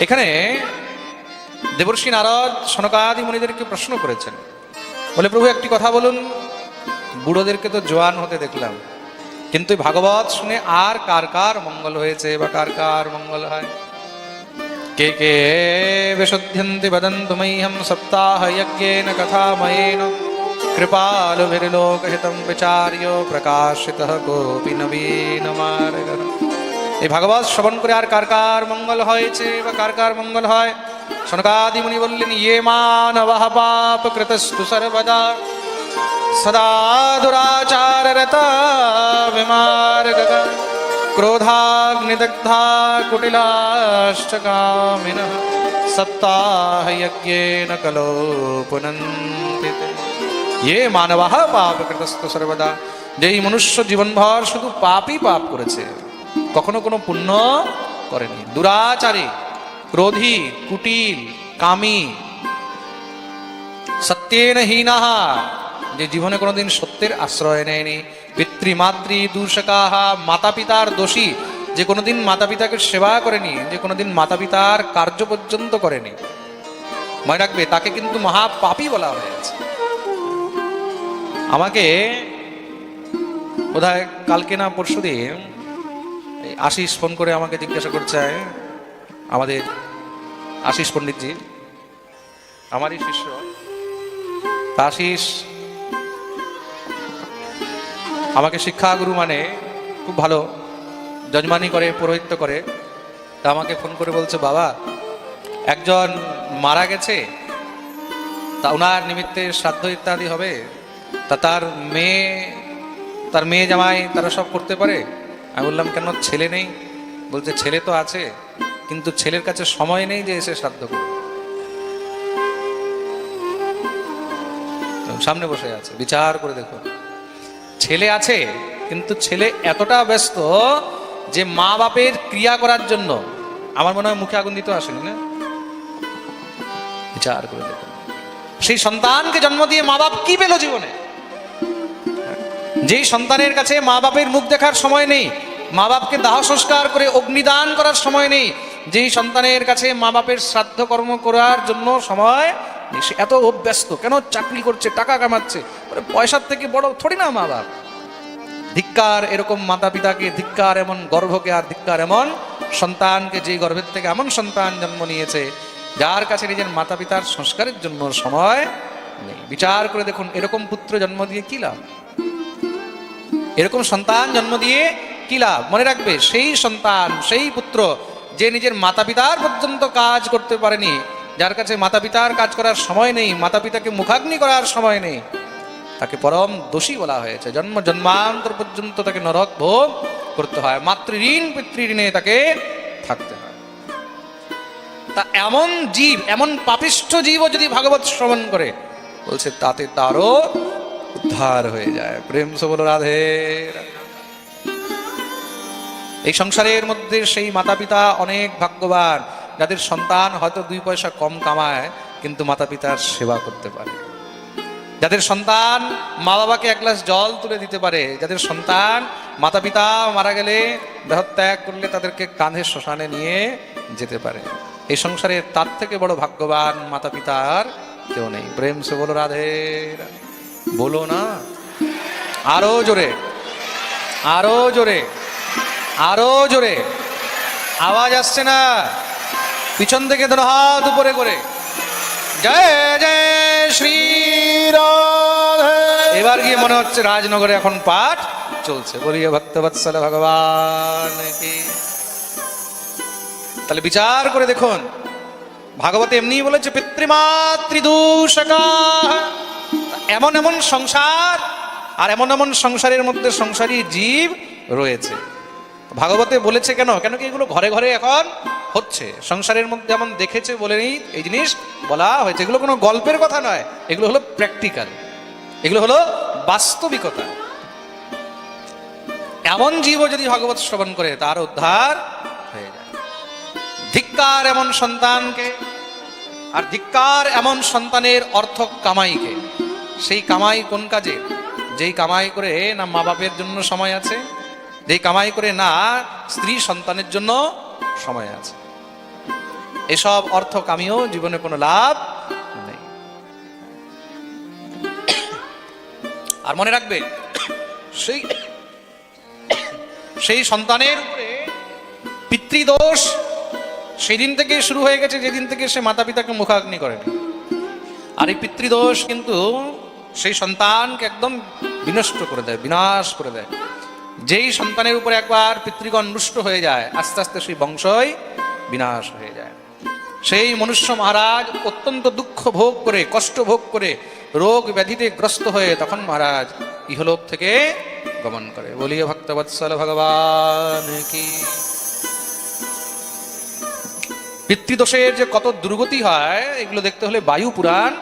এখানে দেবর্ষি নারদ সনকাদি মুনিদেরকে প্রশ্ন করেছেন, বলে প্রভু একটি কথা বলুন, বুড়োদেরকে তো জোয়ান হতে দেখলাম, কিন্তু ভাগবত শুনে আর কার কার মঙ্গল হয়েছে বা কার কার মঙ্গল হয়? কে কে বিশুদ্ধন্তি বদন্তু মহ্যম সপ্তাহ যজ্ঞেন কথাময়েন কৃপালুভির্লোকহিতম বিচার্য প্রকাশিতঃ কোপি নবীন মার্গঃ। এই ভাগবত শ্রবণ করে আর কার কার মঙ্গল হয়েছে বা কার কার মঙ্গল হয়? সনকাদি মুনি বললেন, ইয়ে মানবঃ পাপ কৃতস্তু সর্বদা সদা দুরাচাররতা বিমার্গঃ ক্রোধাগ্নিদগ্ধা কুটিলাশ্চ কামিনঃ সপ্তাহ যজ্ঞেন কলো পুনন্তি। ইয়ে মানবঃ পাপ কৃতস্তু সর্বদা, যেই মনুষ্য জীবনভর শুধু পাপই পাপ করেছে, কখনো কোনো পুণ্য করেনি, দুরাচারী, ক্রোধী, কুটিল, কামী, সত্যেন হীনঃ, যে জীবনে কোনোদিন সত্যের আশ্রয় নেয়নি, পিতৃমাতৃ দূষকাহ, মাতা পিতার দোষী, যে কোনোদিন মাতা পিতাকে সেবা করেনি, যে কোনোদিন মাতা পিতার কার্য পর্যন্ত করেনি, মনে রাখবে তাকে কিন্তু মহাপাপী বলা হয়েছে। আমাকে বোধহয় কালকে না পরশুদিন আশিস ফোন করে আমাকে জিজ্ঞাসা করছে, আমাদের আশিস পণ্ডিতজি আমারই শিষ্য, আশিস আমাকে শিক্ষাগুরু মানে খুব ভালো যজমানি করে, পুরোহিত্য করে। তা আমাকে ফোন করে বলছে, বাবা একজন মারা গেছে, তা ওনার নিমিত্তে শ্রাদ্ধ ইত্যাদি হবে, তা তার মেয়ে জামাই তারা সব করতে পারে? আমি বললাম, কেন ছেলে নেই? বলছে, ছেলে তো আছে, কিন্তু ছেলের কাছে সময় নেই যে এসে শ্রাদ্ধ করবে। সামনে বসে আছে, বিচার করে দেখো, ছেলে আছে কিন্তু ছেলে এতটা ব্যস্ত যে মা বাপের ক্রিয়া করার জন্য, আমার মনে হয় মুখে আগুন দিতে আসেনি না? বিচার করে দেখো, সেই সন্তানকে জন্ম দিয়ে মা বাপ কি পেল জীবনে? যেই সন্তানের কাছে মা বাপের মুখ দেখার সময় নেই, মা বাপকে দাহ সংস্কার করে অগ্নিদান করার সময় নেই, যেই সন্তানের কাছে মা বাপের শ্রাদ্ধ কর্ম করার জন্য সময় নেই, সে এত ব্যস্ত কেন? চাকরি করছে, টাকা কামাচ্ছে, পয়সার থেকে বড় থোড়ি না মা বাপ। ধিক্কার এরকম মাতা পিতাকে, ধিক্কার এমন গর্ভকে, আর ধিক্কার এমন সন্তানকে, যেই গর্ভের থেকে এমন সন্তান জন্ম নিয়েছে যার কাছে নিজের মাতা পিতার সংস্কারের জন্য সময় নেই। বিচার করে দেখুন, এরকম পুত্র জন্ম দিয়ে কি লাভ? এরকম সন্তান জন্ম দিয়ে কি লাভ? মনে রাখবে, সেই সন্তান, সেই পুত্র যে নিজের মাতা পিতার পর্যন্ত কাজ করতে পারেনি, যার কাছে মাতা পিতার কাজ করার সময় নেই, মাতা পিতাকে মুখাগ্নি করার সময় নেই, তাকে পরম দোষী বলা হয়েছে। জন্ম জন্মান্তর পর্যন্ত তাকে নরক ভোগ করতে হয়, মাতৃঋণ পিতৃঋণে তাকে থাকতে হয়। তা এমন জীব, এমন পাপিষ্ঠ জীবও যদি ভাগবত শ্রবণ করে, বলছে তাতে তারও উদ্ধার হয়ে যায়। প্রেম সে বলো রাধে। এই সংসারের মধ্যে সেই মাতা পিতা অনেক ভাগ্যবান, যাদের সন্তান হয়তো 2 পয়সা কম কামায় কিন্তু মাতা পিতার সেবা করতে পারে, যাদের সন্তান মা বাবাকে 1 গ্লাস জল তুলে দিতে পারে, যাদের সন্তান মাতা পিতা মারা গেলে দেহত্যাগ করলে তাদেরকে কাঁধে শ্মশানে নিয়ে যেতে পারে। এই সংসারে তার থেকে বড় ভাগ্যবান মাতা পিতার কেউ নেই। প্রেম সে বলো রাধে। বলো না আরো জোরে, আরো জোরে, আরো জোরে, আওয়াজ আসছে না? পিছন থেকে ধরো হাত উপরে করে, জয় জয় শ্রী রাধে। এবার গিয়ে মনে হচ্ছে রাজনগরে এখন পাঠ চলছে। বলিয়ে ভক্তবৎসল ভগবান কি। তাহলে বিচার করে দেখুন, ভাগবতে এমনি বলেছে পিতৃমাতৃদূষকা। এমন এমন সংসার, আর এমন এমন সংসারের মধ্যে সংসারী জীব রয়েছে। ভাগবতে বলেছে কেন? কেন কি এগুলো ঘরে ঘরে এখন হচ্ছে, সংসারের মধ্যে এমন দেখেছে বলেই এই জিনিস বলা হয়েছে। এগুলো কোনো গল্পের কথা নয়, এগুলো হলো প্র্যাকটিক্যাল, এগুলো হলো বাস্তবিকতা। এমন জীবও যদি ভাগবত শ্রবণ করে তার উদ্ধার হয়ে যায়। ধিক্কার এমন সন্তানকে, আর ধিক্কার এমন সন্তানের অর্থ কামাইকে। সেই কামাই কোন কাজে? যেই কামাই করে না মা বাপের জন্য সময় আছে, যেই কামাই করে না স্ত্রী সন্তানের জন্য সময় আছে। এসব অর্থ কামিয়েও জীবনে কোনো লাভ নেই। আর মনে রাখবে, সেই সন্তানের উপরে পিতৃদোষ সেই দিন থেকে শুরু হয়ে গেছে যেদিন থেকে সে মাতা পিতাকে মুখাগ্নি করেনি। আর এই পিতৃদোষ কিন্তু সেই সন্তানকে একদম বিনষ্ট করে দেয়, বিনাশ করে দেয়। যেই সন্তানের উপরে একবার পিতৃগণ রুষ্ট হয়ে যায়, আস্তে আস্তে সেই বংশই বিনাশ হয়ে যায়। সেই মনুষ্য মহারাজ অত্যন্ত দুঃখ ভোগ করে, কষ্ট ভোগ করে, রোগ ব্যাধিতে গ্রস্ত হয়ে তখন মহারাজ ইহলোক থেকে গমন করে। বলিয়ে ভক্তবৎসল ভগবান কি। পিতৃদোষের যে কত দুর্গতি হয় এগুলো দেখতে হলে বায়ু পুরাণ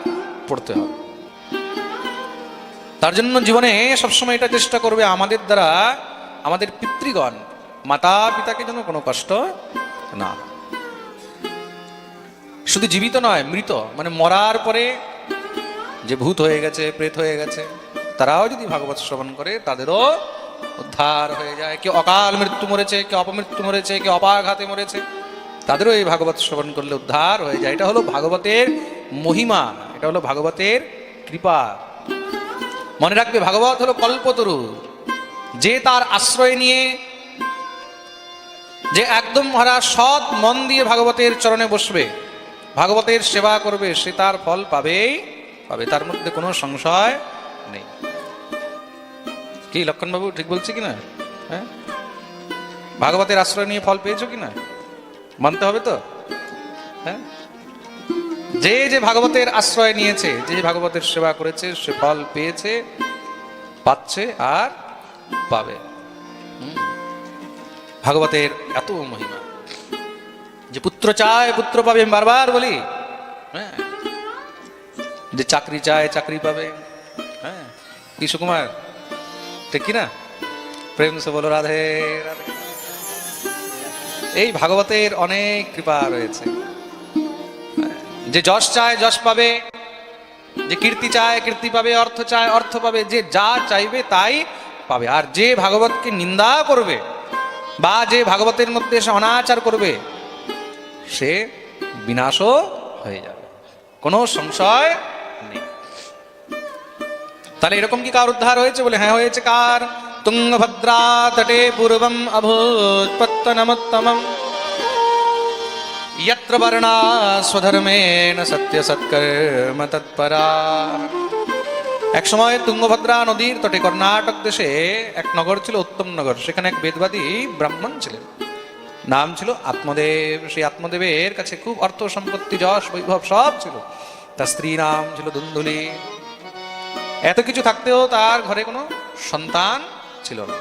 পড়তে হবে। তার জন্য জীবনে সবসময় এটা চেষ্টা করবে আমাদের দ্বারা আমাদের পিতৃগণ মাতা পিতাকে যেন কোনো কষ্ট না। শুধু জীবিত নয়, মৃত মানে মরার পরে যে ভূত হয়ে গেছে, প্রেত হয়ে গেছে, তারাও যদি ভাগবত শ্রবণ করে তাদেরও উদ্ধার হয়ে যায়। কেউ অকাল মৃত্যু মরেছে, কেউ অপমৃত্যু মরেছে, কেউ অপাঘাতে মরেছে, তাদেরও এই ভাগবত শ্রবণ করলে উদ্ধার হয়ে যায়। এটা হলো ভাগবতের মহিমা, এটা হলো ভাগবতের কৃপা। মনে রাখবে, ভাগবত হলো কল্পতরু। যে তার আশ্রয় নিয়ে, যে একদম মহারাজ সৎ মন দিয়ে ভাগবতের চরণে বসবে, ভাগবতের সেবা করবে, সে তার ফল পাবেই পাবে, তার মধ্যে কোনো সংশয় নেই। কি লক্ষণবাবু ঠিক বলছি কিনা? হ্যাঁ, ভাগবতের আশ্রয় নিয়ে ফল পেয়েছো কিনা মানতে হবে তো। হ্যাঁ, যে যে ভাগবতের আশ্রয় নিয়েছে, যে ভাগবতের সেবা করেছে, সে ফল পেয়েছে, পাচ্ছে আর পাবে। ভাগবতের এত মহিমা যে পুত্র চায় পুত্র পাবে, আমি বারবার বলি। হ্যাঁ, যে চাকরি চায় চাকরি পাবে। হ্যাঁ, কি সুকুমার ঠিক কিনা? প্রেম সে বলো রাধে রাধে। এই ভাগবতের অনেক কৃপা রয়েছে। যে যশ চায় যশ পাবে, যে কীর্তি চায় কীর্তি পাবে, অর্থ চায় অর্থ পাবে, যে যা চাইবে তাই পাবে। আর যে ভাগবতকে নিন্দা করবে বা যে ভাগবতের মধ্যে সে অনাচার করবে, সে বিনাশও হয়ে যাবে, কোনো সংশয় নেই। তাহলে এরকম কি কার উদ্ধার হয়েছে? বলে হ্যাঁ হয়েছে। কার? তুঙ্গভদ্রা তটে পূর্বম অভূত পত্তনমুত্তমম यत्र वर्णा स्वधर्मेण सत्य सत्कर्म तत्परा। এক সময় তুঙ্গভদ্রা নদীর তটে কর্ণাটক দেশে এক নগর ছিল, উত্তম নগর। সেখানে এক বেদবাদী ব্রাহ্মণ ছিলেন, নাম ছিল আত্মদেব। সেই আত্মদেবের কাছে খুব অর্থ সম্পত্তি যশ বৈভব সব ছিল। তার স্ত্রী নাম ছিল ধুন্ধুলি। এত কিছু থাকতেও তার ঘরে কোনো সন্তান ছিল না।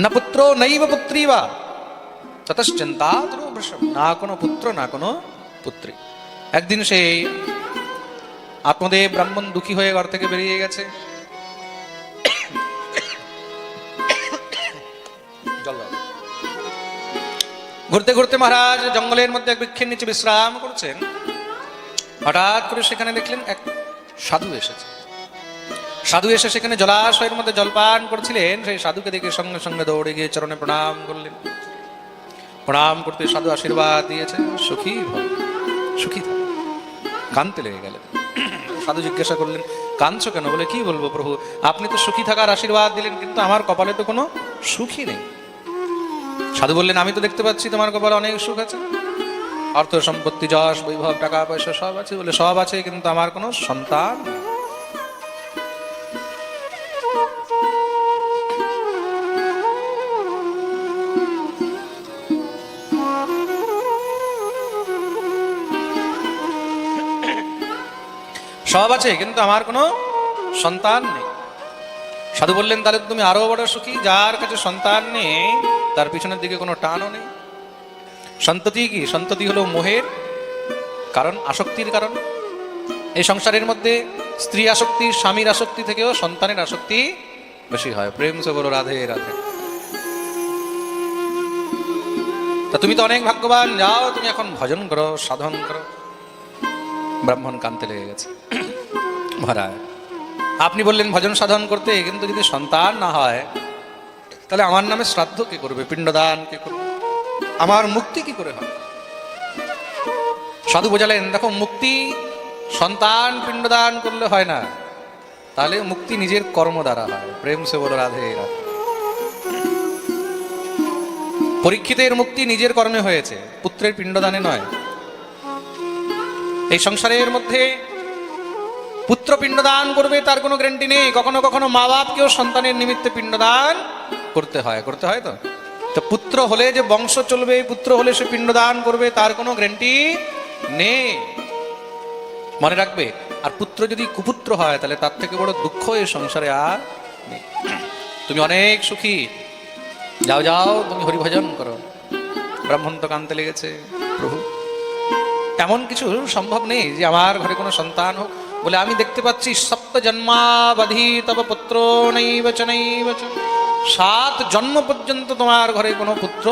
না পুত্র নৈব পুত্রী বা ততশ্চিন্তা, না কোনো পুত্র না কোনো পুত্রী। একদিন সেই আত্মদেব ব্রাহ্মণ দুঃখী হয়ে ঘর থেকে বেরিয়ে গেছে। ঘুরতে ঘুরতে মহারাজ জঙ্গলের মধ্যে এক বৃক্ষের নিচে বিশ্রাম করছেন। হঠাৎ করে সেখানে দেখলেন এক সাধু এসেছে। সাধু এসে সেখানে জলাশয়ের মধ্যে জলপান করছিলেন। সেই সাধুকে দেখে সঙ্গে সঙ্গে দৌড়ে গিয়ে চরণে প্রণাম করলেন। প্রণাম করতে সাধু আশীর্বাদ দিয়েছে, সুখী ভব, সুখী থাক। কাঁদতে লেগে গেলেন। সাধু জিজ্ঞাসা করলেন, কাঁদছো কেন? বলে কি বলবো প্রভু, আপনি তো সুখী থাকার আশীর্বাদ দিলেন, কিন্তু আমার কপালে তো কোনো সুখই নেই। সাধু বললেন, আমি তো দেখতে পাচ্ছি তোমার কপালে অনেক সুখ আছে, অর্থ সম্পত্তি যশ বৈভব টাকা পয়সা সব আছে। বলে সব আছে, কিন্তু আমার কোনো সন্তান নেই। সব আছে কিন্তু আমার কোনো সন্তান নেই। সাধু বললেন, তাহলে তুমি আরো বড় সুখী, যার কাছে সন্তান নেই তার পিছনের দিকে কোনো টানও নেই। সন্ততি কি? সন্ততি হলো মোহের কারণ, আসক্তির কারণ। এই সংসারের মধ্যে স্ত্রী আসক্তি, স্বামীর আসক্তি থেকেও সন্তানের আসক্তি বেশি হয়। প্রেম সে বলো রাধে রাধে। তা তুমি তো অনেক ভাগ্যবান, যাও তুমি এখন ভজন করো, সাধন করো। ব্রাহ্মণ কাঁদতে লেগে গেছে। মহারাজ, আপনি বললেন ভজন সাধন করতে, কিন্তু যদি সন্তান না হয় তাহলে আমার নামে শ্রাদ্ধ কে করবে, পিণ্ডদান কে করবে, আমার মুক্তি কি করে হবে? সাধু বোঝালেন, দেখো মুক্তি সন্তান পিণ্ডদান করলে হয় না, তাহলে মুক্তি নিজের কর্ম দ্বারা হয়। প্রেম সে বলো রাধে রাধে। পরীক্ষিতের মুক্তি নিজের কর্মে হয়েছে, পুত্রের পিণ্ডদানে নয়। এই সংসারের মধ্যে পুত্র পিণ্ডদান করবে তার কোনো গ্যারান্টি নেই। কখনো কখনো মা বাপকেও সন্তানের নিমিত্তে পিণ্ডদান করতে হয় তো। তো পুত্র হলে যে বংশ চলবে, পুত্র হলে সে পিণ্ডদান করবে, তার কোনো গ্যারান্টি নেই, মনে রাখবে। আর পুত্র যদি কুপুত্র হয়, তাহলে তার থেকে বড় দুঃখ এই সংসারে আর নেই। তুমি অনেক সুখী, যাও যাও তুমি হরিভজন করো, ব্রাহ্মণ তো কানতে লেগেছে, প্রভু এমন কিছু সম্ভব নেই যে আমার ঘরে কোনো সন্তান হোক। বলে আমি দেখতে পাচ্ছি সপ্ত জন্মাবধি তব পুত্র নৈব চ নৈব চ, 7 জন্ম পর্যন্ত তোমার ঘরে কোনো পুত্র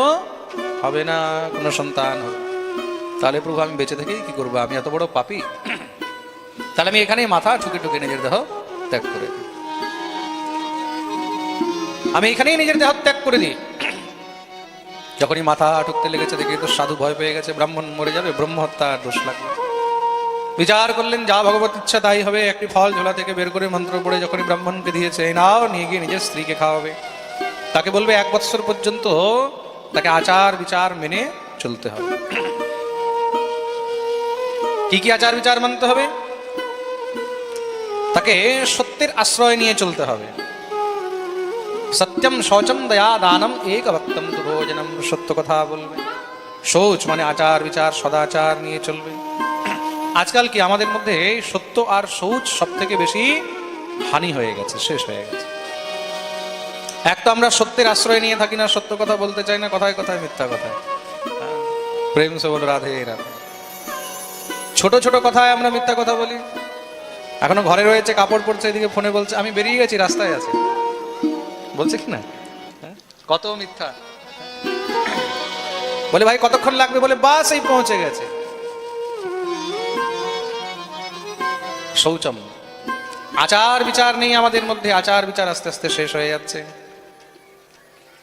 হবে না, কোনো সন্তান হবে। তাহলে প্রভু আমি বেঁচে থেকেই কি করবো, আমি এত বড় পাপী? তাহলে আমি এখানেই মাথা ঠুকে ঠুকে নিজের দেহ ত্যাগ করে দিই, আমি এখানেই নিজের দেহ ত্যাগ করে দিই। যখনই মাথা ঠুকতে লেগেছে, দেখি তো সাধু ভয় পেয়ে গেছে, ব্রাহ্মণ মরে যাবে, ব্রহ্মহত্যার দোষ লাগবে। বিচার করলেন, যা ভগবত ইচ্ছা তাই হবে। একটি ফল ঝোলা থেকে বের করে মন্ত্র পড়ে যখনই ব্রাহ্মণকে দিয়েছে, এই নাও, নিয়ে গিয়ে নিজের স্ত্রীকে খাওয়াবে। তাকে বলবে 1 বৎসর পর্যন্ত তাকে আচার বিচার মেনে চলতে হবে। কি কি আচার বিচার মানতে হবে? তাকে সত্যের আশ্রয় নিয়ে চলতে হবে। সত্যম শৌচম দয়া দানম এক ভক্তম তু ভোজনম, সত্য কথা বলবে। শৌচ মানে আচার বিচার সদাচার নিয়ে চলবে। আজকাল কি আমাদের মধ্যে সত্য আর শৌচ সব থেকে বেশি হানি হয়ে গেছে, শেষ হয়ে গেছে। এক তো আমরা সত্যের আশ্রয় নিয়ে থাকি না, সত্য কথা বলতে চাই না, কথায় কথায় মিথ্যা কথা। প্রেম সে বল রাধে রাধে। ছোট ছোট কথায় আমরা মিথ্যা কথা বলি। এখনো ঘরে রয়েছে, কাপড় পরছে, এদিকে ফোনে বলছে আমি বেরিয়ে গেছি, রাস্তায় আছে, বলছে কি না? কত মিথ্যা। বলে ভাই কতক্ষণ লাগবে, বলে বাস এই পৌঁছে গেছে। শৌচম, আচার বিচার নেই আমাদের মধ্যে, আচার বিচার আস্তে আস্তে শেষ হয়ে যাচ্ছে।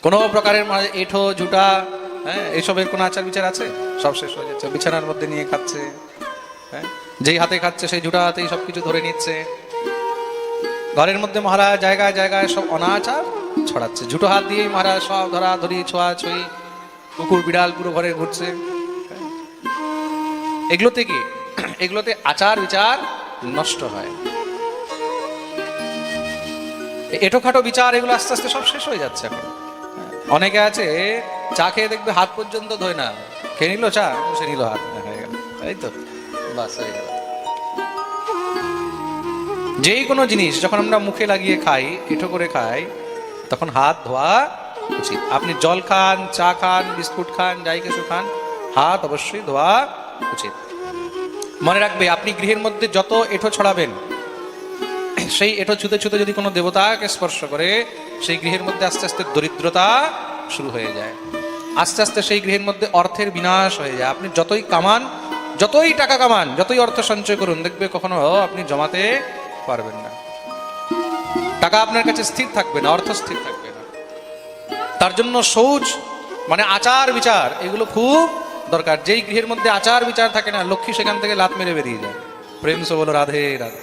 কোনো প্রকারের এঠো জুটা, এইসবের কোনো আচার বিচার আছে? সব শেষ হয়ে যাচ্ছে। বিছানার মধ্যে নিয়ে খাচ্ছে, যেই হাতে খাচ্ছে সেই জুটা হাতেই সবকিছু ধরে নিচ্ছে। ঘরের মধ্যে মহারাজ জায়গায় জায়গায় সব অনাচার ছড়াচ্ছে, জুটো হাত দিয়েই মহারাজ সব ধরা ধরি, ছোঁয়া ছুঁই, কুকুর বিড়াল পুরো ঘরে ঘুরছে। এগুলোতে কি? এগুলোতে আচার বিচার নষ্ট হয়। এটোখাটো বিচার এগুলো আস্তে আস্তে সব শেষ হয়ে যাচ্ছে। এখন অনেকে আছে চা খেয়ে দেখবে হাত পর্যন্ত ধোয় না, খেয়ে নিল চা, সে নিল হাত, হয়ে গেল, তাই তো, বাস হয়ে গেল। যেই কোনো জিনিস যখন আমরা মুখে লাগিয়ে খাই, এঁঠো করে খাই, তখন হাত ধোয়া উচিত। আপনি জল খান, চা খান, বিস্কুট খান, যাই কিছু খান, হাত অবশ্যই ধোয়া উচিত। মনে রাখবে, আপনি গৃহের মধ্যে যত এঁঠো ছড়াবেন, সেই এঁঠো ছুতে ছুতে যদি কোনো দেবতাকে স্পর্শ করে, সেই গৃহের মধ্যে আস্তে আস্তে দরিদ্রতা শুরু হয়ে যায়। আস্তে আস্তে সেই গৃহের মধ্যে অর্থের বিনাশ হয়ে যায়। আপনি যতই কামান, যতই টাকা কামান, যতই অর্থ সঞ্চয় করুন, দেখবে কখনো আপনি জমাতে পারবেন না। টাকা আপনার কাছে স্থির থাকবে না, অর্থ স্থির থাকবে না। তার জন্য শৌচ মানে আচার বিচার এগুলো খুব দরকার। যেই গৃহের মধ্যে আচার বিচার থাকে না, লক্ষ্মী সেখান থেকে লাত মেরে বেরিয়ে যায়। প্রেম সে বলো রাধে রাধে।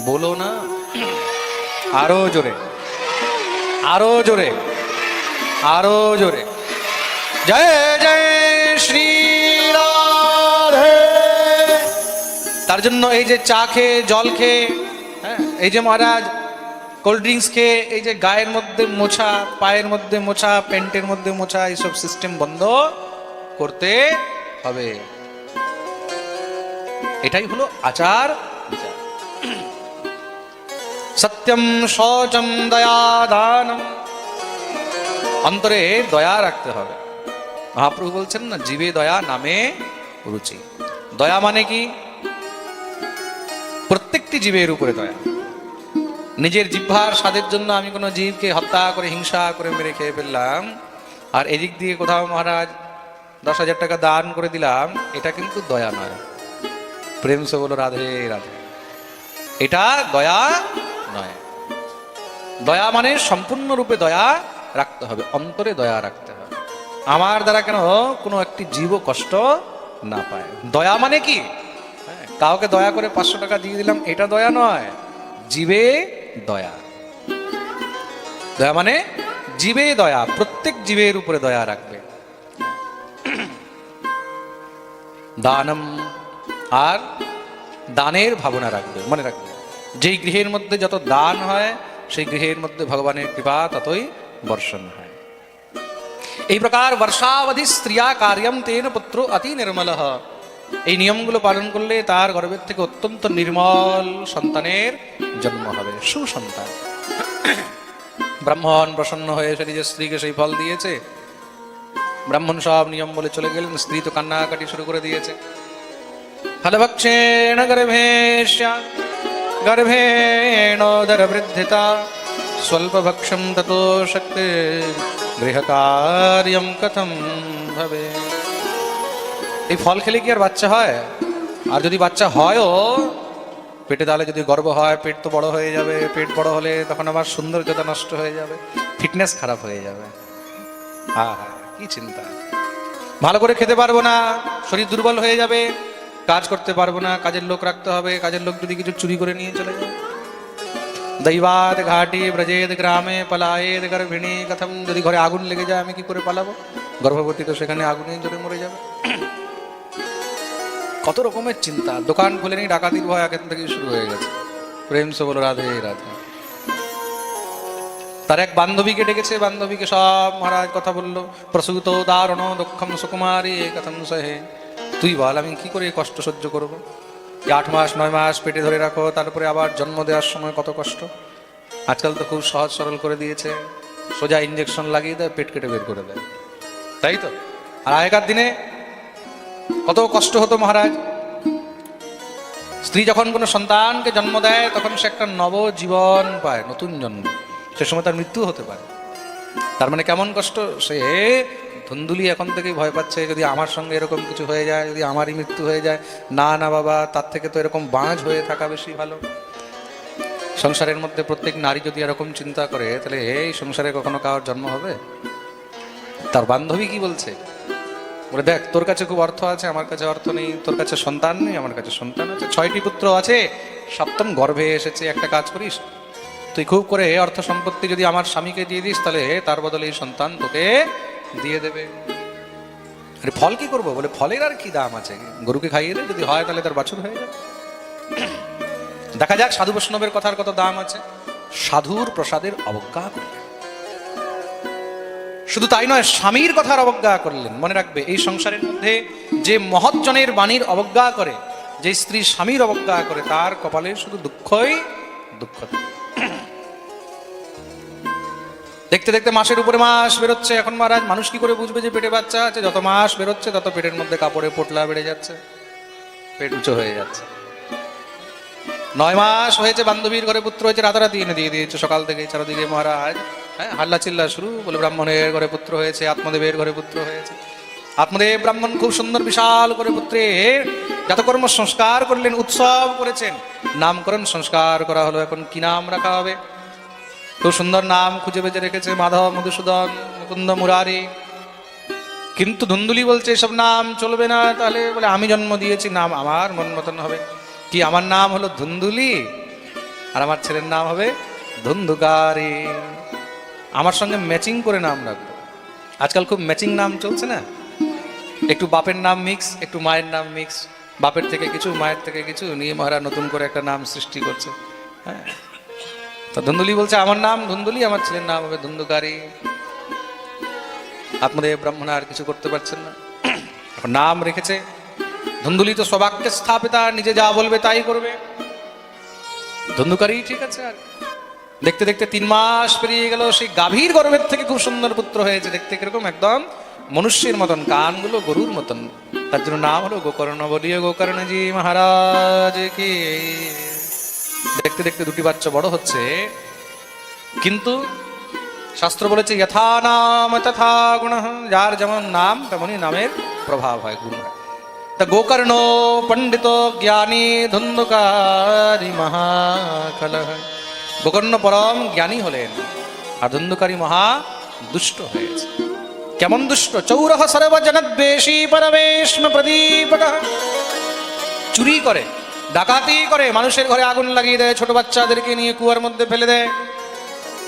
বলো না, আরো জোরে, আরো জোরে, আরো জোরে, জয় জয় শ্রী রাধে। তার জন্য এই যে চা খেয়ে, জল খেয়ে, এই যে মহারাজ কোল্ড ড্রিঙ্কস খেয়ে, এই যে গায়ের মধ্যে মোছা, পায়ের মধ্যে মোছা, প্যান্টের মধ্যে মোছা, এইসব সিস্টেম বন্ধ করতে হবে। এটাই হলো আচার বিচার। সত্যম শৌচম দয়া দানম, অন্তরে দয়া রাখতে হবে। মহাপ্রভু বলছেন না, জীবে দয়া নামে রুচি। দয়া মানে কি? প্রত্যেকটি জীবের উপরে দয়া। নিজের জিহ্বার স্বাদের জন্য আমি কোনো জীবকে হত্যা করে, হিংসা করে মেরে খেয়ে ফেললাম, আর এদিক দিয়ে কোথাও মহারাজ 10,000 টাকা দান করে দিলাম, এটা কিন্তু দয়া নয়। প্রেম সে বলো রাধে রাধে। এটা দয়া নয়। দয়া মানে সম্পূর্ণরূপে দয়া রাখতে হবে, অন্তরে দয়া রাখতে হবে। আমার দ্বারা কেন কোনো একটি জীব কষ্ট না পায়। দয়া মানে কি? কাউকে দয়া করে 500 টাকা দিয়ে দিলাম, এটা দয়া নয়। জীবে দয়া। দয়া মানে জীবে দয়া, প্রত্যেক জীবের উপরে দয়া রাখবে। দানম, আর দানের ভাবনা রাখবে, মনে রাখবে। যেই গৃহের মধ্যে যত দান হয় সেই গৃহের মধ্যে ভগবানের কৃপা ততই বর্ষণ হয়। এই প্রকার বর্ষাবধি স্ত্রিয়া কার্যম তেন পুত্র অতি নির্মল। এই নিয়মগুলো পালন করলে তার গর্ভের থেকে অত্যন্ত নির্মল সন্তানের জন্ম হবে, সুসন্তান। ব্রাহ্মণ প্রসন্ন হয়ে সে নিজের স্ত্রীকে সেই ফল দিয়েছে। ব্রাহ্মণ সব নিয়ম বলে চলে গেলেন, স্ত্রী তো কান্নাকাটি শুরু করে দিয়েছে। ফলভক্ষেণ গর্ভেষ্যা গর্ভেণোদর বৃদ্ধিতা স্বল্পভক্ষম ততো শক্তি গৃহকার্যম কথম ভবে। এই ফল খেলে কি আর বাচ্চা হয়? আর যদি বাচ্চা হয়ও পেটে, তাহলে যদি গর্ভ হয় পেট তো বড় হয়ে যাবে। পেট বড় হলে তখন আমার সৌন্দর্যতা নষ্ট হয়ে যাবে, ফিটনেস খারাপ হয়ে যাবে। হ্যাঁ, কি চিন্তা! ভালো করে খেতে পারবো না, শরীর দুর্বল হয়ে যাবে, কাজ করতে পারবো না, কাজের লোক রাখতে হবে। কাজের লোক যদি কিছু চুরি করে নিয়ে চলে যায়। দৈবাত ঘাটি ব্রজেদ গ্রামে পলায়েদ গর্ভিণী কথম। যদি ঘরে আগুন লেগে যায় আমি কি করে পালাবো? গর্ভবতী তো সেখানে আগুনে জ্বলে মরে যাবে। কত রকমের চিন্তা। দোকান খুলে নি, ডাকাতির ভয় এখন থেকেই শুরু হয়ে গেছে। প্রেম সে বলো রাধে রাধে। তার এক বান্ধবীকে ডেকেছে, বান্ধবীকে সব মহারাজ কথা বললো। প্রসূত দারুণ দুঃখম সুকুমারী কথম সহে। তুই বল আমি কি করে কষ্ট সহ্য করবো? 8 মাস 9 মাস পেটে ধরে রাখো, তারপরে আবার জন্ম দেওয়ার সময় কত কষ্ট। আজকাল তো খুব সহজ সরল করে দিয়েছে, সোজা ইঞ্জেকশন লাগিয়ে দেয়, পেট কেটে বের করে দেয়, তাই তো? আর আগেকার দিনে কত কষ্ট হতো মহারাজ। স্ত্রী যখন কোনো সন্তানকে জন্ম দেয় তখন সে একটা নবজীবন পায়, নতুন জন্ম। সে সময় তার মৃত্যু হতে পারে। তার মানে কেমন কষ্ট! সে ধুন্দুলি এখন থেকেই ভয় পাচ্ছে, যদি আমার সঙ্গে এরকম কিছু হয়ে যায়, যদি আমারই মৃত্যু হয়ে যায়। না না বাবা, তার থেকে তো এরকম বাঁঝ হয়ে থাকা বেশি ভালো। সংসারের মধ্যে প্রত্যেক নারী যদি এরকম চিন্তা করে, তাহলে এই সংসারে কখনো কারোর জন্ম হবে? তার বান্ধবী কি বলছে? বলে, দেখ তোর কাছে খুব অর্থ আছে, আমার কাছে অর্থ নেই। তোর কাছে সন্তান নেই, আমার কাছে সন্তান আছে। 6টি পুত্র আছে, 7ম গর্ভে এসেছে। একটা কাজ করিস, তুই খুব করে অর্থ সম্পত্তি যদি আমার স্বামীকে দিয়ে দিস, তাহলে তার বদলে এই সন্তান তোকে দিয়ে দেবে। আরে ফল কি করবো? বলে, ফলের আর কি দাম আছে, গরুকে খাইয়ে দে, যদি হয় তাহলে তার বাছুর হয়ে যাবে। দেখা যাক সাধু বৈষ্ণবের কথার কত দাম আছে। সাধুর প্রসাদের অবজ্ঞা করলেন। শুধু তাই নয়, স্বামীর কথার অবজ্ঞা করলেন। মনে রাখবে, এই সংসারের মধ্যে যে মহৎজনের বাণীর অবজ্ঞা করে, যে স্ত্রী স্বামীর অবজ্ঞা করে, তার কপালে শুধু দুঃখই দুঃখ। দেখতে দেখতে মাসের উপরে মাস বেরোচ্ছে। এখন মহারাজ মানুষ কি করে বুঝবে যে পেটে বাচ্চা আছে? যত মাস বেরোচ্ছে তত পেটের মধ্যে কাপড়ে পোটলা বেড়ে যাচ্ছে, পেট উঁচু হয়ে যাচ্ছে। 9 মাস হয়েছে, বান্ধবীর ঘরে পুত্র হয়েছে, রাতারাতি এনে দিয়ে দিয়েছে সকাল থেকে। চারদিকে মহারাজ হাল্লা চিল্লা শুরু। বলে, ব্রাহ্মণের ঘরে পুত্র হয়েছে, আত্মদেবের ঘরে পুত্র হয়েছে। আত্মদেব ব্রাহ্মণ খুব সুন্দর বিশাল করে পুত্রের জাতকর্ম সংস্কার করলেন, উৎসব করেছেন, নামকরণ সংস্কার করা হলো। এখন কি নাম রাখা হবে? খুব সুন্দর নাম খুঁজে বেঁচে রেখেছে, মাধব, মধুসূদন, মুকুন্দ, মুরারি। কিন্তু ধুন্দুলি বলছে এসব নাম চলবে না। তাহলে বলে, আমি জন্ম দিয়েছি, নাম আমার মন মতন হবে। কি, আমার নাম হলো ধুন্দুলি আর আমার ছেলের নাম হবে ধুন্ধুকারি। আমার সঙ্গে ম্যাচিং করে নাম রাখবো। আজকাল খুব ম্যাচিং নাম চলছে না? একটু বাপের নাম মিক্স, একটু মায়ের নাম মিক্স, বাপের থেকে কিছু মায়ের থেকে কিছু নিয়ে মহারাজ নতুন করে একটা নাম সৃষ্টি করছে। হ্যাঁ, তো ধুন্দুলি বলছে আমার নাম ধুন্দুলি, আমার ছেলের নাম হবে ধুন্ধুকারি। আত্মদেব ব্রাহ্মণ আর কিছু করতে পারছেন না, নাম রেখেছে ধুন্দুলি। তো সবাক্যে স্থাপিতা, নিজে যা বলবে তাই করবে। ধুন্ধুকারি ঠিক আছে। আর দেখতে দেখতে 3 মাস পেরিয়ে গেল। সেই গাভীর গর্ভের থেকে খুব সুন্দর পুত্র হয়েছে। দেখতে কিরকম? একদম মনুষ্যের মতন, কানগুলো গরুর মতন। তার জন্য নাম হলো গোকর্ণ। বলিয়ে গোকর্ণজি মহারাজ কি। দেখতে দেখতে 2টি বাচ্চা বড় হচ্ছে, কিন্তু শাস্ত্র বলেছে যথা নাম তথা গুণ। যার যেমন নাম তেমনই নামের প্রভাব হয়, গুণ হয়। তা গোকর্ণ পণ্ডিত জ্ঞানী ধুন্ধুকারী মহাকলহ। গোকর্ণ পরম জ্ঞানী হলেন, আর ধুন্ধুকারী মহা দুষ্ট হয়েছে। কেমন দুষ্ট। চৌরহ সর্বজনদ্বেষী পরমেষ্ম প্রদীপক, চুরি করে, ডাকাতি করে, মানুষের ঘরে আগুন লাগিয়ে দেয়, ছোট বাচ্চাদেরকে নিয়ে কুয়ার মধ্যে ফেলে দেয়,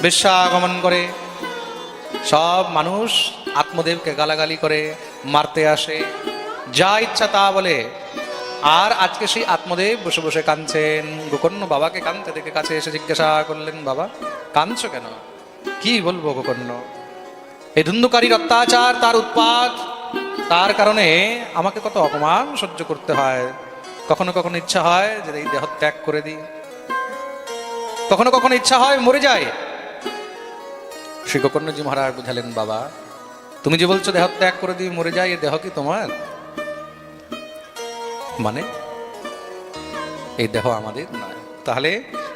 বেশ্যাগমন করে, সব মানুষ আত্মদেবকে গালাগালি করে, মারতে আসে, যা ইচ্ছা তা বলে। আর আজকে সেই আত্মদেব বসে বসে কাঁদছেন। গোকর্ণ বাবাকে কাঁদতে দেখে কাছে এসে জিজ্ঞাসা করলেন, বাবা কাঁদছো কেন? কি বলবো গোকর্ণ, এই ধুন্ধুকারীর অত্যাচার, তার উৎপাত, তার কারণে আমাকে কত অপমান সহ্য করতে হয়। কখনো কখনো ইচ্ছা হয় যে এই দেহ ত্যাগ করে দিই, কখনো কখনো ইচ্ছা হয় মরে যায়। শ্রী গোকর্ণজি মহারাজ বুঝালেন, বাবা তুমি যে বলছো দেহ ত্যাগ করে দিই, মরে যায়, এ দেহ কি তোমার? মানে এই দেহ আমাদের নয়। তাহলে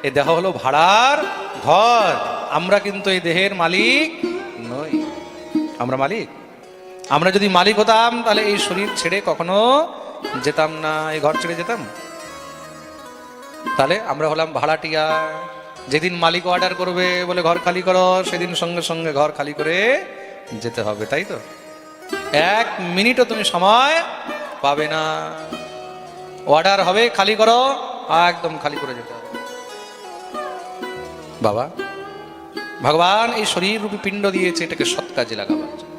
এই দেহ হলো ভাড়ার ঘর, আমরা কিন্তু এই দেহের মালিক নই। আমরা মালিক, আমরা যদি মালিক হতাম তাহলে এই শরীর ছেড়ে কখনো যেতাম না, এই ঘর ছেড়ে যেতাম। তাহলে আমরা হলাম ভাড়াটিয়া। যেদিন মালিক অর্ডার করবে বলে ঘর খালি করো, সেদিন সঙ্গে সঙ্গে ঘর খালি করে যেতে হবে, তাই তো? এক মিনিটও তুমি সময় পাবে না। অর্ডার হবে খালি করো, একদম খালি করে যেতে হবে। বাবা ভগবান এই শরীর রূপী পিণ্ড দিয়েছে, এটাকে সৎ কাজে লাগাবার জন্য।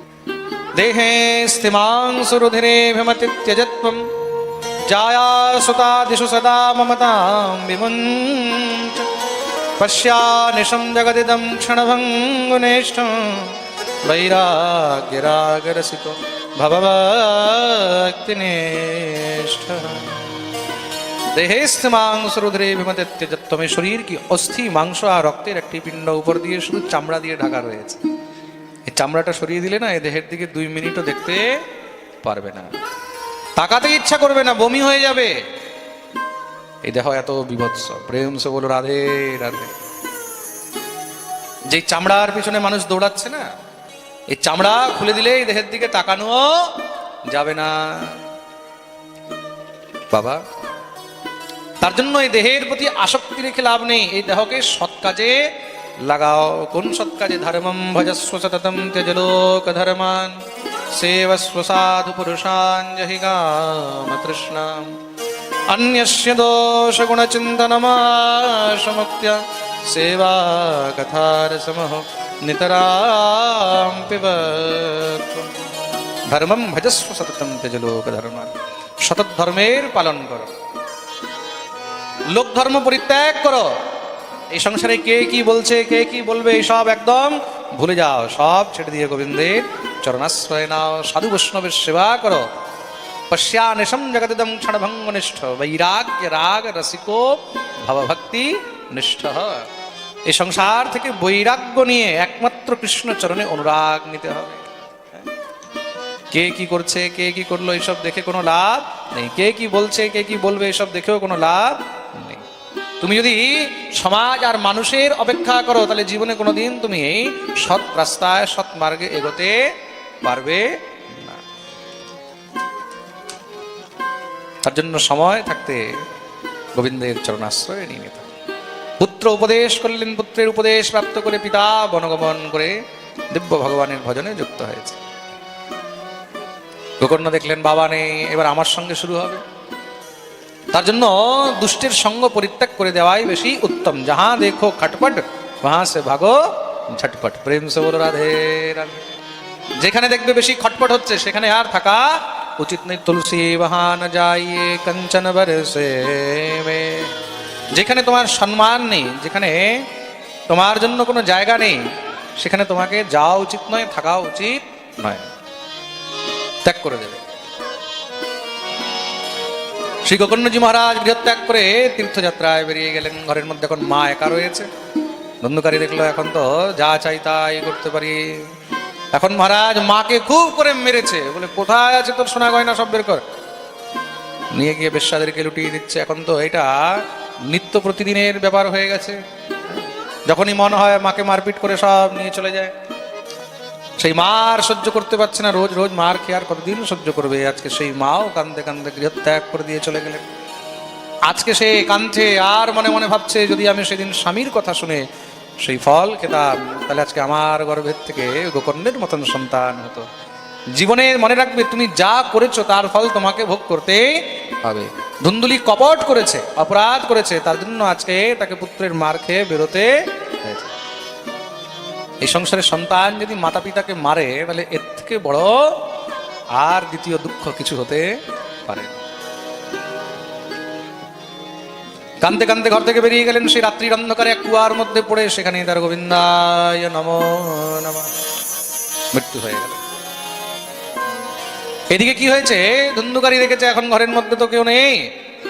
দেহে স্থিমাংসুরুধিরে ভীমতি ত্যজত্বম জায়া সুতাদিষু সদা মমতাম বিমুঞ্চ পশ্যা নিশম জগদিদম ক্ষণভঙ্গুনেষ্ঠম বৈরাগ্যরাগরসিত ভবভক্তিনিষ্ঠ। দেহে স্থিমাংসুরুধিরে ভীমতি ত্যজত্বম, এই শরীর কি অস্থি, মাংস আর রক্তের একটি পিণ্ড, উপর দিয়ে শুধু চামড়া দিয়ে ঢাকা রয়েছে। এই চামড়াটা সরিয়ে দিলে না, এই দেহের দিকে 2 মিনিটও দেখতে পারবে না, তাকাতে ইচ্ছা করবে না, বমি হয়ে যাবে। এই দেহ এত বিভৎস। প্রেম সে বলো রাধে রাধে। যে চামড়ার পিছনে মানুষ দৌড়াচ্ছে না, এই চামড়া খুলে দিলে এই দেহের দিকে তাকানো যাবে না। বাবা তার জন্য এই দেহের প্রতি আসক্তি রেখে লাভ নেই, এই দেহকে সৎ কাজে লাগাও। কোন সৎ কাজে? ধর্মম ভজস্ব সততম ত্যজলোক ধর্মান সেবস্ব সাধু পুরুষান জহি কাম তৃষ্ণাম অন্যস্য দোষ গুণ চিন্তনমাশমুক্ত্য সেবা কথারসমহ নিতরাম পিবৎ। ধর্মম ভজস্ব সততম ত্যজলোক ধর্মান, সতত ধর্মের পালন করো, লোক ধর্ম পরিত্যাগ করো। এই সংসারে কে কি বলছে, কে কি বলবে, এইসব একদম ভুলে যাও, সব ছেড়ে দিয়ে গোবিন্দের চরণাশ্রয় নাও, সাধু বৈষ্ণবের সেবা করো। পশ্যা নিশম জগদিদম ক্ষণভঙ্গ নিষ্ঠ বৈরাগ্য রাগ রসিকো ভবভক্তি নিষ্ঠ। এই সংসার থেকে বৈরাগ্য নিয়ে একমাত্র কৃষ্ণ চরণে অনুরাগ নিতে হবে। কে কি করছে, কে কি করলো, এইসব দেখে কোনো লাভ নেই। কে কি বলছে, কে কি বলবে, এইসব দেখেও কোনো লাভ নেই। তুমি যদি সমাজ আর মানুষের অপেক্ষা করো, তাহলে জীবনে কোনোদিন তুমি এই সৎ রাস্তায়, সৎ মার্গে এগোতে পারবে না। তার জন্য সময় থাকতে গোবিন্দের চরণাশ্রয় নিয়ে নিতে। পুত্র উপদেশ করলেন, পুত্রের উপদেশ প্রাপ্ত করে পিতা বনগমন করে দিব্য ভগবানের ভজনে যুক্ত হয়েছে। গোকর্ণ দেখলেন বাবা নেই, এবার আমার সঙ্গে শুরু হবে। তার জন্য দুষ্টের সঙ্গ পরিত্যাগ করে দেওয়াই বেশি উত্তম। যাহা দেখো খটপট वहां से ভাগো ঝটপট। প্রেম সে বলো রাধে রাধে। যেখানে দেখবে বেশি খটপট হচ্ছে সেখানে আর থাকা উচিত নেই। তুলসী वहां न जाइए कंचन बरसे में। যেখানে তোমার সম্মান নেই, যেখানে তোমার জন্য কোনো জায়গা নেই, সেখানে তোমাকে যাওয়া উচিত নয়, থাকা উচিত নয়, ত্যাগ করে দেবে। শ্রী গোকর্ণজি মহারাজ গৃহত্যাগ করে তীর্থযাত্রায় বেরিয়ে গেলেন। ঘরের মধ্যে এখন মা একা রয়েছে। ধন্ধুকারী দেখলো এখন তো যা চাই তাই করতে পারি। এখন মহারাজ মাকে খুব করে মেরেছে, বলে কোথায় আছে তোর সোনা গয়না সব বের কর। নিয়ে গিয়ে বেশ্যাদেরকে লুটিয়ে দিচ্ছে। এখন তো এটা নিত্য প্রতিদিনের ব্যাপার হয়ে গেছে। যখনই মন হয় মাকে মারপিট করে সব নিয়ে চলে যায়। সেই মার সহ্য করতে পারছে না, রোজ রোজ মার খেয়ে আর কতদিন সহ্য করবে। আজকে সেই মাও কান্দে কান্দে গৃহত্যাগ করে দিয়ে চলে গেলেন। আজকে সে কাঁদছে আর মনে মনে ভাবছে, যদি আমি সেদিন স্বামীর কথা শুনে সেই ফল খেতাম, তাহলে আজকে আমার গর্ভের থেকে গোকর্ণের মতন সন্তান হতো। জীবনে মনে রাখবে, তুমি যা করেছো তার ফল তোমাকে ভোগ করতেই হবে। ধুন্দুলি কপট করেছে, অপরাধ করেছে, তার জন্য আজকে তাকে পুত্রের মার খেয়ে বেরোতে হয়েছে। এই সংসারের সন্তান যদি মাতা পিতাকে মারে, তাহলে এর থেকে বড় আর দ্বিতীয় দুঃখ কিছু হতে পারে না। কান্দতে কান্দতে ঘর থেকে বেরিয়ে গেলেন, সেই রাত্রির অন্ধকারে এক কুয়ার মধ্যে পড়ে সেখানে তার গোবিন্দায় নমো নমঃ মৃত্যু হয়ে গেল। এদিকে কি হয়েছে, ধুন্ধুকারী দেখেছে এখন ঘরের মধ্যে তো কেউ নেই,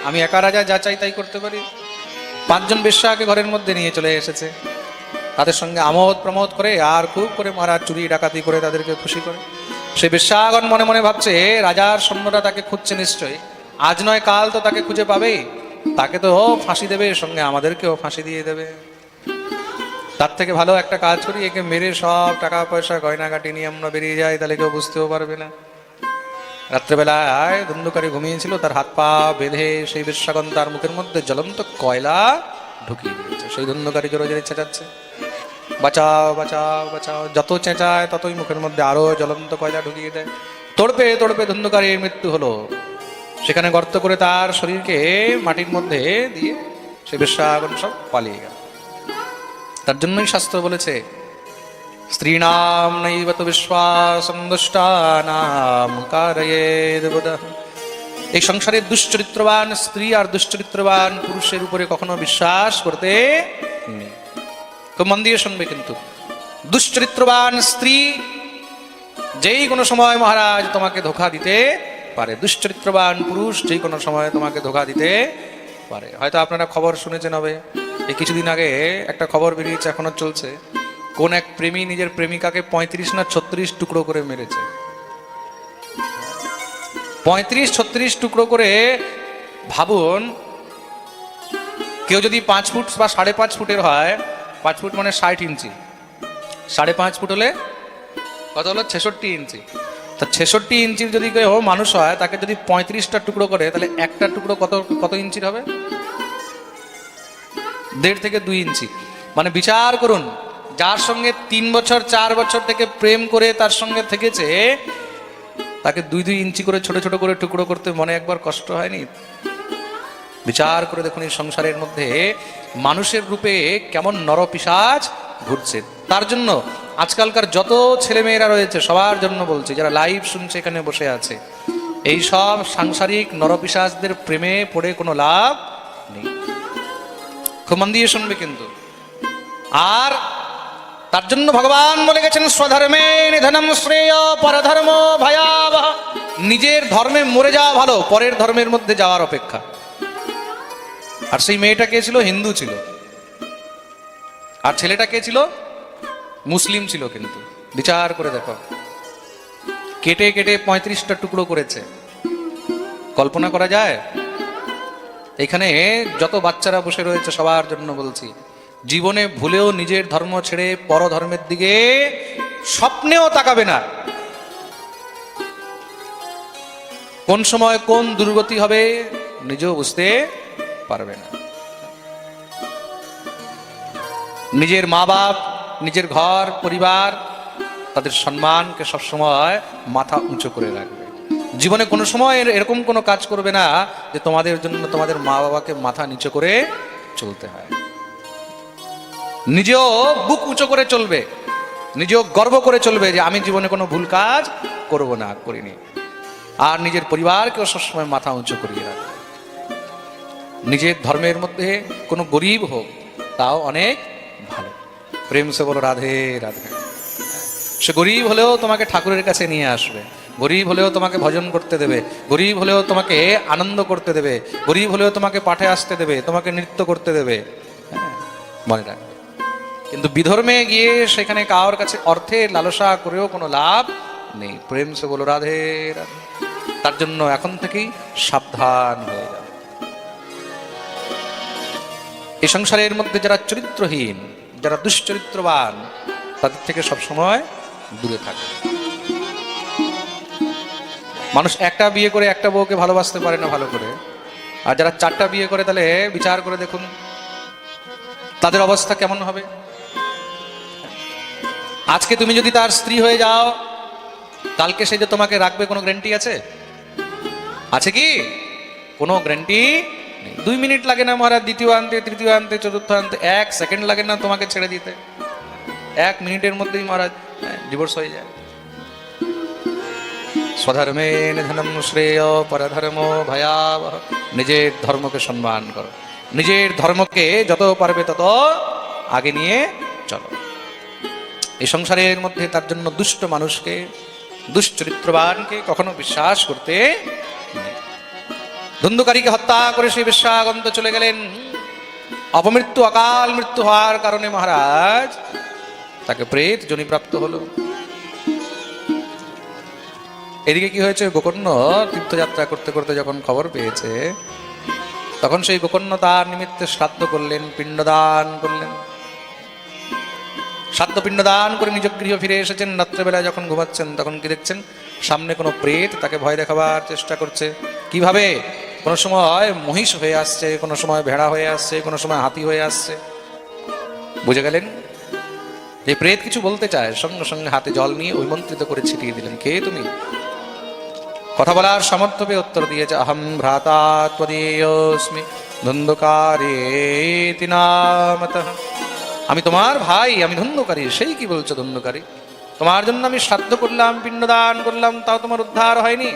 আমি একা রাজা যা চাই তাই করতে পারি। 5 জন বেশ্যাকে ঘরের মধ্যে নিয়ে চলে এসেছে, তাদের সঙ্গে আমোদ প্রমোদ করে আর খুব করে মারা চুরি ডাকাতি করে তাদেরকে খুশি করে। সে বেশ্যাগণ মনে মনে ভাবছে, রাজার সৈন্যরা তাকে খুঁজছে নিশ্চয়ই, আজ নয় কাল তো তাকে খুঁজে পাবেই, তাকে তো ফাঁসি দেবে, সঙ্গে আমাদেরকেও ফাঁসি দিয়ে দেবে। তার থেকে ভালো একটা কাজ করি, একে মেরে সব টাকা পয়সা গয়নাগাটি নিয়ে আমরা বেরিয়ে যাই, তাহলে কেউ বুঝতেও পারবে না। রাত্রেবেলায় ধুন্ধুকারী ঘুমিয়েছিল, তার হাত পা বেঁধে সেই বেশ্যাগণ তার মুখের মধ্যে জ্বলন্ত কয়লা ঢুকিয়ে দিয়েছে। সেই ধুন্ধুকারী জোরে জোরে চেঁচাচ্ছে, বাঁচাও বাঁচাও বাঁচাও। যত চেঁচায় ততই মুখের মধ্যে আরো জ্বলন্ত কয়লা ঢুকিয়ে দেয়। তড়পে তড়পে ধুন্ধুকারীর মৃত্যু হলো। সেখানে গর্ত করে তার শরীরকে মাটির মধ্যে দিয়ে সে বেশ্যাগণ সব পালিয়ে গেল। তার জন্যই শাস্ত্র বলেছে, স্ত্রীণাম নৈব তো বিশ্বাসং দুষ্টানাম কারয়েদ বুধঃ। এই সংসারের দুশ্চরিত্রবান স্ত্রী আর দুশ্চরিত্রবান পুরুষের উপরে কখনো বিশ্বাস করতে নেই। খুব মন দিয়ে শুনবে কিন্তু, দুশ্চরিত্রবান স্ত্রী যেই কোনো সময় মহারাজ তোমাকে ধোঁকা দিতে পারে, দুশ্চরিত্রবান পুরুষ যেই কোনো সময় তোমাকে ধোঁকা দিতে পারে। হয়তো আপনারা খবর শুনেছেন, হবে এই কিছুদিন আগে একটা খবর বেরিয়েছে, এখনো চলছে, কোন এক প্রেমী নিজের প্রেমিকাকে 35 না 36 টুকরো করে মেরেছে। 35-36 টুকরো করে। ভাবুন, কেউ যদি 5 ফুট বা 5.5 ফুটের হয়, 5 ফুট মানে 60 ইঞ্চি, 5.5 ফুট হলে কত হলো, 66 ইঞ্চি। তা 66 ইঞ্চির যদি কেউ মানুষ হয়, তাকে যদি 35টা টুকরো করে, তাহলে একটা টুকরো কত কত ইঞ্চির হবে, 1.5 থেকে 2 ইঞ্চি। মানে বিচার করুন, যার সঙ্গে 3 বছর 4 বছর থেকে প্রেম করে তার সঙ্গে থেকেছে, তাকে 2-2 ইঞ্চি করে ছোট ছোট করে টুকরো করতে মনে একবার কষ্ট হয়নি? বিচার করে দেখুন, এই সংসারের মধ্যে মানুষের রূপে কেমন নরপিশাচ ঘুরছে। তার জন্য আজকালকার যত ছেলেমেয়েরা রয়েছে, সবার জন্য বলছি, যারা লাইভ শুনছে এখানে বসে আছে, এই সব সাংসারিক নরপিশাচদের প্রেমে পড়ে কোনো লাভ নেই। খুব মন দিয়ে শুনবে কিন্তু। আর তার জন্য ভগবান বলে গেছেন, স্বধর্মে নিধনম শ্রেয় পরধর্ম ভয়াবহ। নিজের ধর্মে মরে যাওয়া ভালো পরের ধর্মের মধ্যে যাওয়ার অপেক্ষা। আর সেই মেয়েটা কে ছিল, হিন্দু ছিল, আর ছেলেটা কে ছিল, মুসলিম ছিল। কিন্তু বিচার করে দেখো, কেটে কেটে 35টা টুকরো করেছে। কল্পনা করা যায়? এখানে যত বাচ্চারা বসে রয়েছে সবার জন্য বলছি, জীবনে ভুলেও নিজের ধর্ম ছেড়ে পর ধর্মের দিকে স্বপ্নেও তাকাবে না। কোন সময় কোন দুর্গতি হবে নিজেও বুঝতে পারবে না। নিজের মা বাপ, নিজের ঘর পরিবার, তাদের সম্মানকে সবসময় মাথা উঁচু করে রাখবে। জীবনে কোনো সময় এরকম কোনো কাজ করবে না যে তোমাদের জন্য তোমাদের মা বাবাকে মাথা নিচু করে চলতে হয়। নিজেও বুক উঁচু করে চলবে, নিজেও গর্ব করে চলবে যে আমি জীবনে কোনো ভুল কাজ করব না, করিনি। আর নিজের পরিবারকেও সবসময় মাথা উঁচু করিয়ে রাখবে। নিজের ধর্মের মধ্যে কোনো গরিব হোক তাও অনেক ভালো। প্রেম সে বলো রাধে রাধে। সে গরিব হলেও তোমাকে ঠাকুরের কাছে নিয়ে আসবে, গরিব হলেও তোমাকে ভজন করতে দেবে, গরিব হলেও তোমাকে আনন্দ করতে দেবে, গরিব হলেও তোমাকে পাঠে আসতে দেবে, তোমাকে নৃত্য করতে দেবে। মনে রাখবে। কিন্তু বিধর্মে গিয়ে সেখানে কারোর কাছে অর্থের লালসা করেও কোনো লাভ নেই। প্রেম সে বলো রাধে রাধে। তার জন্য এখন থেকেই সাবধান হয়ে যাবে। এই সংসারের মধ্যে যারা চরিত্রহীন, যারা দুশ্চরিত্রবান, তাদের থেকে সবসময় দূরে থাকে। মানুষ একটা বিয়ে করে একটা বউকে ভালোবাসতে পারে না ভালো করে, আর যারা 4টা বিয়ে করে, তাহলে বিচার করে দেখুন তাদের অবস্থা কেমন হবে। আজকে তুমি যদি তার স্ত্রী হয়ে যাও, কালকে সে যে তোমাকে রাখবে কোনো গ্যারান্টি আছে? আছে কি? কোনো গ্যারান্টি নেই। 2 মিনিট লাগে না মহারাজ দ্বিতীয় আনতে, তৃতীয় আনতে, চতুর্থ আনতে, 1 সেকেন্ড লাগে না তোমাকে ছেড়ে দিতে। 1 মিনিটের মধ্যেই মহারাজ ডিভোর্স হয়ে যায়। স্বধর্মে নিধনম শ্রেয় পরধর্ম ভয়াবহ। নিজের ধর্মকে সম্মান করো, নিজের ধর্মকে যত পারবে তত আগে নিয়ে চলো। এই সংসারের মধ্যে তার জন্য দুষ্ট মানুষকে, দুশ্চরিত্রবানকে কখনো বিশ্বাস করতে নেই। ধুন্ধুকারীকে হত্যা করে সেই বেশ্যাগন্ত চলে গেলেন। অপমৃত্যু, অকাল মৃত্যু হওয়ার কারণে মহারাজ তাকে প্রেত যোনি প্রাপ্ত হলো। এদিকে কি হয়েছে, গোকর্ণ তীর্থযাত্রা করতে করতে যখন খবর পেয়েছে, তখন সেই গোকর্ণ তার নিমিত্তে শ্রাদ্ধ করলেন, পিণ্ডদান করলেন। শ্রাদ্ধ পিণ্ডদান করে নিজ গৃহ ফিরে এসেছেন। রাত্রেবেলায় যখন ঘুমাচ্ছেন তখন কি দেখছেন, সামনে কোনো প্রেত তাকে ভয় দেখাবার চেষ্টা করছে। কিভাবে? কোনো সময় মহিষ হয়ে আসছে, কোনো সময় ভেড়া হয়ে আসছে, কোনো সময় হাতি হয়ে আসছে। বুঝে গেলেন যে প্রেত কিছু বলতে চায়, সঙ্গে সঙ্গে হাতে জল নিয়ে ঐমন্ত্রিত করে ছিটিয়ে দিলেন। কে তুমি? কথা বলার সামর্থ্য পেয়ে উত্তর দিয়েছে, অহম ভ্রাতা ত্বদীয়োস্মি ধুন্ধুকারী নামতঃ। আমি তোমার ভাই, আমি ধুন্ধুকারী। সেই কি বলছো ধুন্ধুকারী? তোমার জন্য আমি শ্রাদ্ধ করলাম, পিণ্ডদান করলাম, তাও তোমার উদ্ধার হয়নি।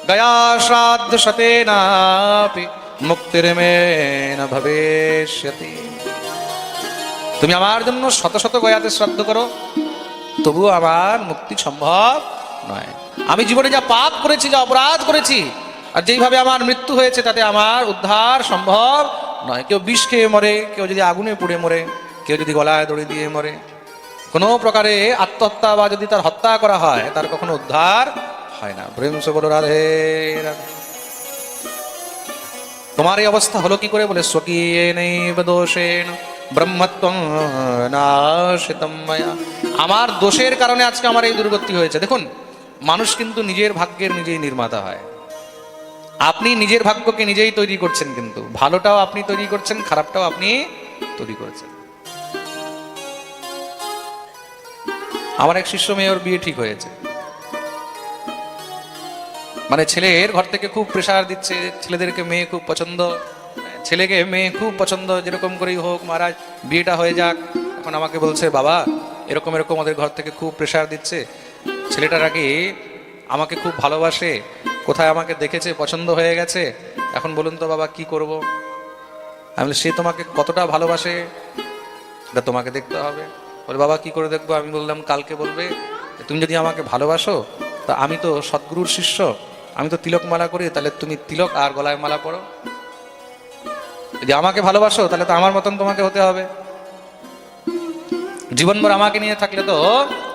গয়া শ্রাদ্ধ শতেনাপি মুক্তির্মে না ভবিষ্যতি। তুমি আমার জন্য শত শত গয়াতে শ্রাদ্ধ করো, তবুও আমার মুক্তি সম্ভব নয়। আমি জীবনে যা পাপ করেছি, যা অপরাধ করেছি, আর যেইভাবে আমার মৃত্যু হয়েছে, তাতে আমার উদ্ধার সম্ভব নয়। কেউ বিষ খেয়ে মরে, কেউ যদি আগুনে পুড়ে মরে, কেউ যদি গলায় দড়ি দিয়ে মরে, কোনো প্রকারে আত্মহত্যা বা যদি তার হত্যা করা হয়, তার কখনো উদ্ধার হয় না। প্রেম সে বলো রাধে রাধে। তোমার এই অবস্থা হলো কি করে? বলে স্বকীয়েনৈব দোষেণ ব্রহ্মত্বং নাশিতম ময়া। আমার দোষের কারণে আজকে আমার এই দুর্গতি হয়েছে। দেখুন, মানুষ কিন্তু নিজের ভাগ্যের নিজেই নির্মাতা হয়। আপনি নিজের ভাগ্যকে নিজেই তৈরি করছেন, কিন্তু ভালোটাও আপনি তৈরি করছেন, খারাপটাও আপনি তৈরি করছেন। আমার এক শিষ্য মেয়ের বিয়ে ঠিক হয়েছে, মানে ছেলের ঘর থেকে খুব প্রেসার দিচ্ছে, ছেলেদেরকে মেয়ে খুব পছন্দ, ছেলেকে মেয়ে খুব পছন্দ, যেরকম করেই হোক মহারাজ বিয়েটা হয়ে যাক। এখন আমাকে বলছে, বাবা এরকম এরকম ওদের ঘর থেকে খুব প্রেসার দিচ্ছে, ছেলেটার আগে আমাকে খুব ভালোবাসে, কোথায় আমাকে দেখেছে, পছন্দ হয়ে গেছে, এখন বলুন তো বাবা কি করব? আমি বলি, সে তোমাকে কতটা ভালোবাসে এটা তোমাকে দেখতে হবে। বলে, বাবা কি করে দেখবো? আমি বললাম, কালকে বলবে তুমি যদি আমাকে ভালোবাসো, তা আমি তো সদ্গুরুর শিষ্য, আমি তো তিলক মালা করি, তাহলে তুমি তিলক আর গলায় মালা পরো। যদি আমাকে ভালোবাসো তাহলে তো আমার মতন তোমাকে হতে হবে, জীবনভর আমাকে নিয়ে থাকলে তো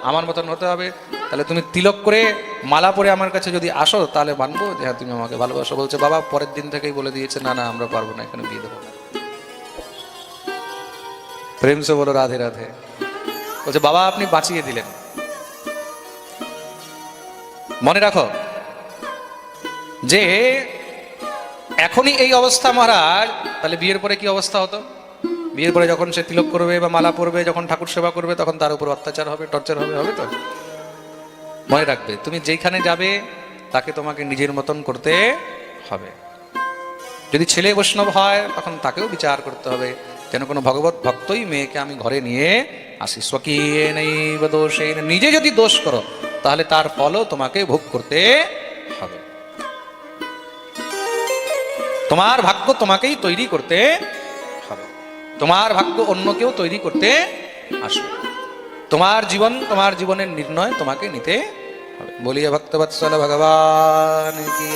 আমার মতন হতে হবে। তাহলে তুমি তিলক করে মালা পরে আমার কাছে যদি আসো, তাহলে মানবো যে হ্যাঁ তুমি আমাকে ভালোবাসো। বলছে, বাবা পরের দিন থেকেই বলে দিয়েছে, না না আমরা পারবো না, এখানে বিয়ে দেবো না। প্রেম সে বলো রাধে রাধে। বলছে, বাবা আপনি বাঁচিয়ে দিলেন। মনে রাখো যে এখনই এই অবস্থা মহারাজ, তাহলে বিয়ের পরে কি অবস্থা হতো? বিয়ের পরে যখন সে তিলক করবে বা মালা পরবে, যখন ঠাকুর সেবা করবে, তখন তার উপর অত্যাচার হবে, টর্চার হবে, হবে তো? মনে রাখবে, তুমি যেখানে যাবে তাকে তোমাকে নিজের মতন করতে হবে। যদি ছেলে বৈষ্ণব হয়, তখন তাকেও বিচার করতে হবে, যেন কোনো ভগবত ভক্তই মেয়েকে আমি ঘরে নিয়ে আসি। স্বকীয়েনৈব দোষেণ। নিজে যদি দোষ করো, তাহলে তার ফলও তোমাকে ভোগ করতে হবে। তোমার ভাগ্য তোমাকেই তৈরি করতে হবে, তোমার ভাগ্য অন্য কেউ তৈরি করতে আসবে। তোমার জীবন, তোমার জীবনের নির্ণয় তোমাকে নিতে হবে। বলিয়ে ভক্তবৎসল ভগবান কি।